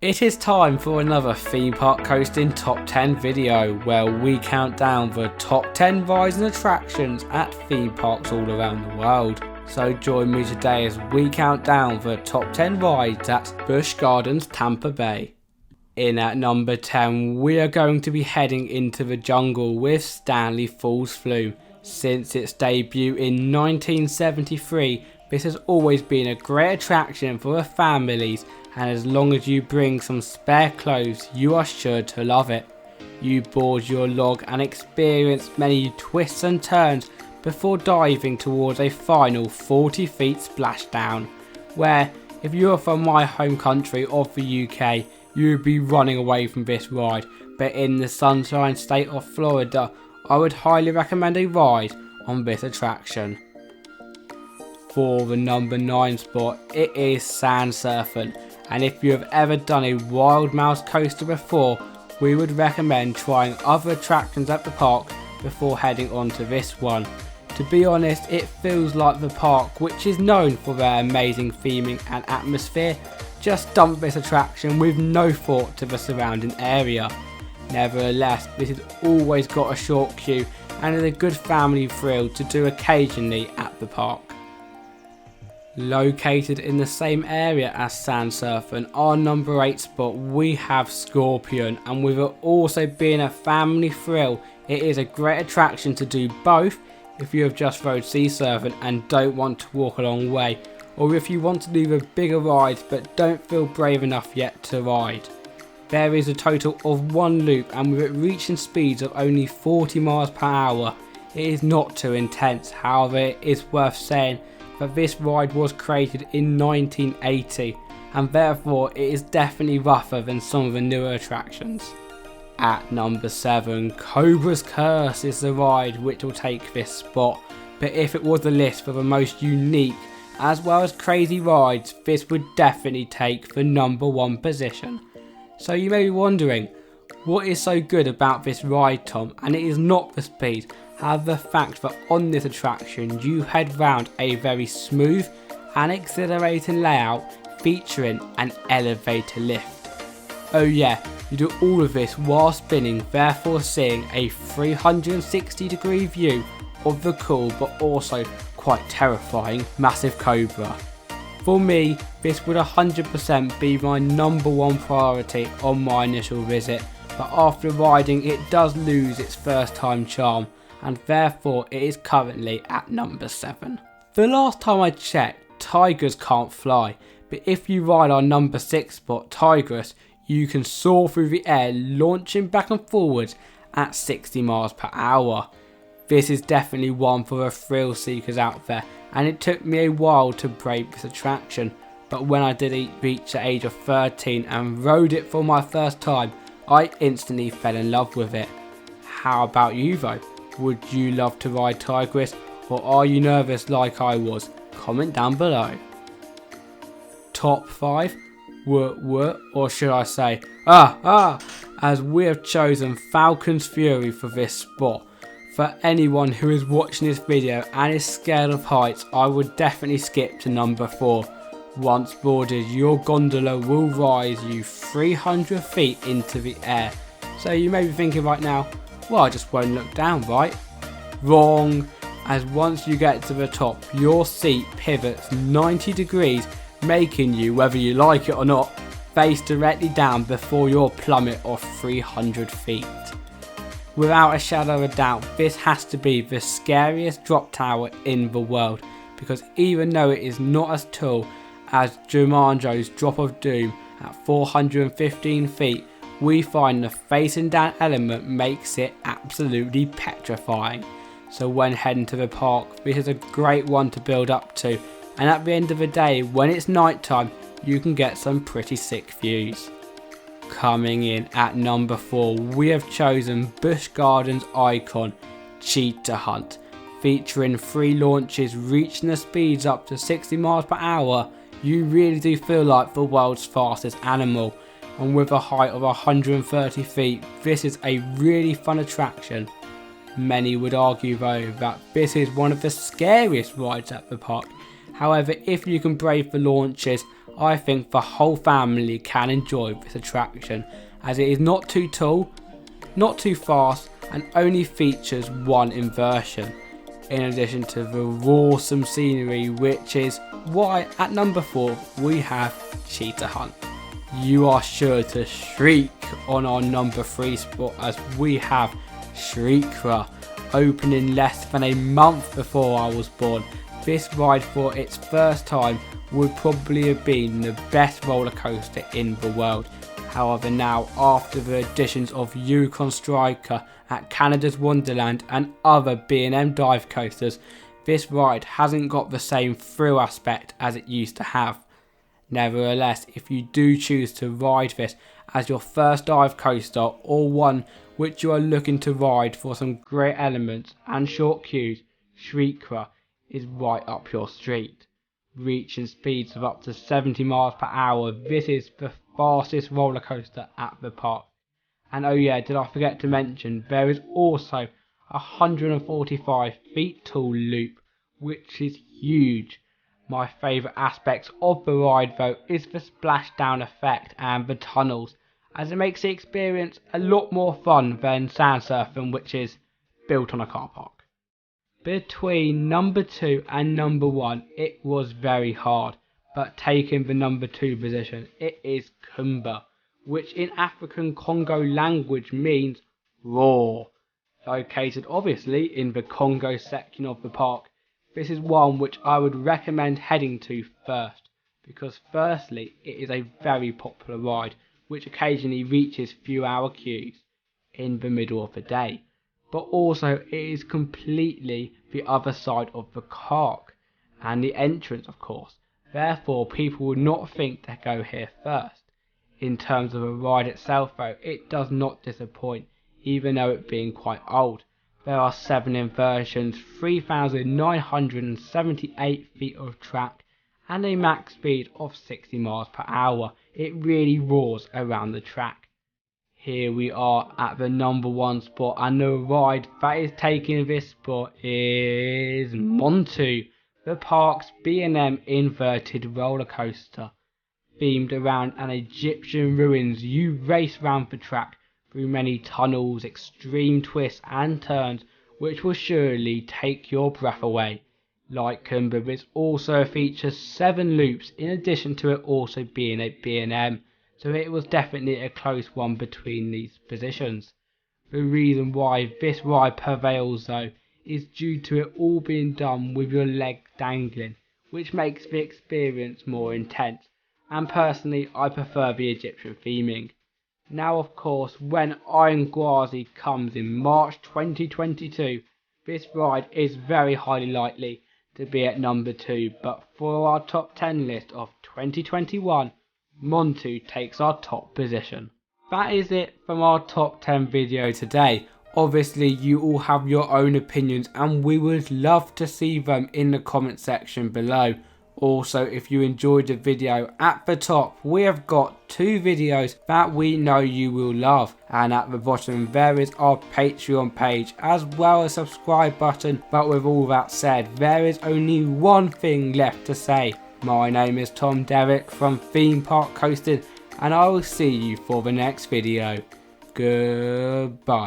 It is time for another theme park coasting top 10 video where we count down the top 10 rides and attractions at theme parks all around the world. So join me today as we count down the top 10 rides at Busch Gardens Tampa Bay. In at number 10 we are going to be heading into the jungle with Stanley Falls Flume. Since its debut in 1973, this has always been a great attraction for the families, and as long as you bring some spare clothes you are sure to love it. You board your log and experience many twists and turns before diving towards a final 40 feet splashdown, where if you are from my home country of the UK you would be running away from this ride, but in the sunshine state of Florida I would highly recommend a ride on this attraction. For the number 9 spot, it is SandSerpent, and if you have ever done a wild mouse coaster before, we would recommend trying other attractions at the park before heading on to this one. To be honest, it feels like the park, which is known for their amazing theming and atmosphere, just dumped this attraction with no thought to the surrounding area. Nevertheless, this has always got a short queue and is a good family thrill to do occasionally at the park. Located in the same area as SandSerpent, our number 8 spot, we have Scorpion, and with it also being a family thrill, it is a great attraction to do both if you have just rode Sea Serpent and don't want to walk a long way, or if you want to do the bigger rides but don't feel brave enough yet to ride. There is a total of one loop, and with it reaching speeds of only 40 miles per hour, it is not too intense. However, it is worth saying that this ride was created in 1980 and therefore it is definitely rougher than some of the newer attractions. At number 7, Cobra's Curse is the ride which will take this spot, but if it was the list for the most unique as well as crazy rides, this would definitely take the number 1 position. So you may be wondering, what is so good about this ride, Tom? And it is not the speed, however the fact that on this attraction you head round a very smooth and exhilarating layout featuring an elevator lift. Oh yeah, you do all of this while spinning, therefore seeing a 360-degree view of the cool but also quite terrifying massive Cobra. For me, this would 100% be my number 1 priority on my initial visit, but after riding it does lose its first time charm, and therefore it is currently at number 7. The last time I checked, tigers can't fly, but if you ride our number 6 spot, Tigris, you can soar through the air, launching back and forwards at 60 miles per hour. This is definitely one for the thrill seekers out there, and it took me a while to brave this attraction, but when I did reach the age of 13 and rode it for my first time, I instantly fell in love with it. How about you though? Would you love to ride Tigris, or are you nervous like I was? Comment down below. Top 5? Or should I say, as we have chosen Falcon's Fury for this spot. For anyone who is watching this video and is scared of heights, I would definitely skip to number 4. Once boarded, your gondola will rise you 300 feet into the air. So you may be thinking right now, well, I just won't look down, right? Wrong, as once you get to the top, your seat pivots 90 degrees, making you, whether you like it or not, face directly down before your plummet of 300 feet. Without a shadow of a doubt, this has to be the scariest drop tower in the world, because even though it is not as tall as Jumanji's Drop of Doom at 415 feet, we find the facing down element makes it absolutely petrifying. So when heading to the park, this is a great one to build up to, and at the end of the day, when it's night time, you can get some pretty sick views. Coming in at number 4, we have chosen Busch Gardens icon Cheetah Hunt. Featuring 3 launches reaching the speeds up to 60 miles per hour, you really do feel like the world's fastest animal. And with a height of 130 feet, this is a really fun attraction. Many would argue though that this is one of the scariest rides at the park. However, if you can brave the launches, I think the whole family can enjoy this attraction, as it is not too tall, not too fast, and only features one inversion, in addition to the awesome scenery, which is why at number 4 we have Cheetah Hunt. You are sure to shriek on our number 3 spot, as we have Sheikra, opening less than a month before I was born. This ride for its first time would probably have been the best roller coaster in the world. However, now after the additions of Yukon Striker at Canada's Wonderland and other B&M dive coasters, this ride hasn't got the same thrill aspect as it used to have. Nevertheless, if you do choose to ride this as your first dive coaster, or one which you are looking to ride for some great elements and short queues, Sheikra is right up your street. Reaching speeds of up to 70 miles per hour, this is the fastest roller coaster at the park. And oh yeah, did I forget to mention, there is also a 145 feet tall loop, which is huge. My favourite aspects of the ride though is the splashdown effect and the tunnels, as it makes the experience a lot more fun than SandSerpent, which is built on a car park. Between number 2 and number 1 it was very hard, but taking the number 2 position, it is kumba, which in African Congo language means roar. Located obviously in the Congo section of the park, this is one which I would recommend heading to first, because firstly it is a very popular ride which occasionally reaches few hour queues in the middle of the day, but also it is completely the other side of the park and the entrance of course, therefore people would not think to go here first. In terms of a ride itself though, it does not disappoint, even though it being quite old. There are 7 inversions, 3,978 feet of track, and a max speed of 60 miles per hour. It really roars around the track. Here we are at the number 1 spot, and the ride that is taking this spot is Montu, the park's B&M inverted roller coaster. Themed around an Egyptian ruins, you race round the track through many tunnels, extreme twists and turns, which will surely take your breath away. Like kumba, this also features 7 loops, in addition to it also being a B&M, so it was definitely a close one between these positions. The reason why this ride prevails though is due to it all being done with your leg dangling, which makes the experience more intense, and personally I prefer the Egyptian theming. Now of course, when Iron Gwazi comes in March 2022, this ride is very highly likely to be at number 2, but for our top 10 list of 2021, Montu takes our top position. That is it from our top 10 video today. Obviously you all have your own opinions and we would love to see them in the comment section below. Also, if you enjoyed the video, at the top we have got 2 videos that we know you will love, and at the bottom there is our Patreon page as well as a subscribe button. But with all that said, there is only one thing left to say. My name is Derrick from Theme Park Coasting, and I will see you for the next video. Goodbye.